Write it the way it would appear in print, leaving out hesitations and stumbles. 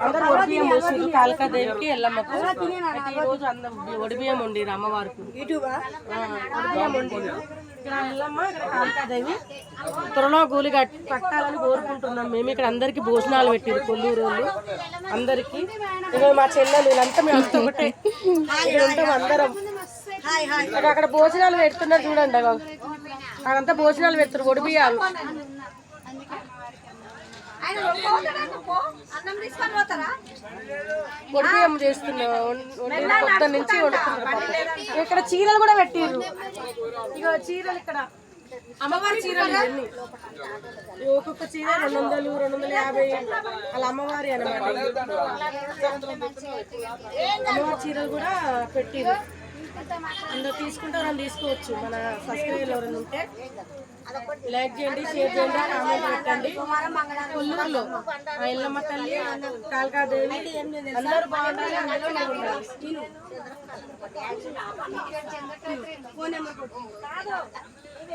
అందరూ ఒడిబియ్యం పోసిరు కాళికాదేవికి ఎల్లమ్మకు. ఈ రోజు అందరూ ఒడిబియ్యం వండిరు అమ్మవారికి. ఒడిబియ్యం వండిరు. ఇక్కడ ఎల్లమ్మ, ఇక్కడ కాళికాదేవి. త్వరలో గూలి కట్టాలని కోరుకుంటున్నాం మేము. ఇక్కడ అందరికి భోజనాలు పెట్టిరు కొల్లూరు వాళ్ళు అందరికి. ఇక మా చెల్లెలు వీళ్ళంతా మేము అంతా ఒకటే ఇక్కడ ఉంటాం అందరం. అక్కడ భోజనాలు పెడుతున్నారు చూడండి. అక్కడంతా భోజనాలు పెడతారు ఒడిబియ్యాలు. ఒడిబియ్యం చేస్తున్నాం పొద్దున్న నుంచి వండుతున్నారు. ఇక్కడ చీరలు కూడా పెట్టిర్రు. ఇక చీరలు ఇక్కడ అమ్మవారి చీరలు ఇవన్నీ. ఒక్కొక్క చీర 200, 250 అలా అమ్మవారి అన్నమాట. అమ్మవారి చీరలు కూడా పెట్టిర్రు. అందరూ తీసుకుంటారని తీసుకోవచ్చు. మన సబ్స్క్రైబర్లు ఎవరైనా ఉంటే లైక్ చేయండి, షేర్ చేయండి, కామెంట్ పెట్టండి. కొల్లూరులో ఎల్లమ్మ తల్లి, కాళికాదేవి అందరూ బాగుండాలి. అందరూ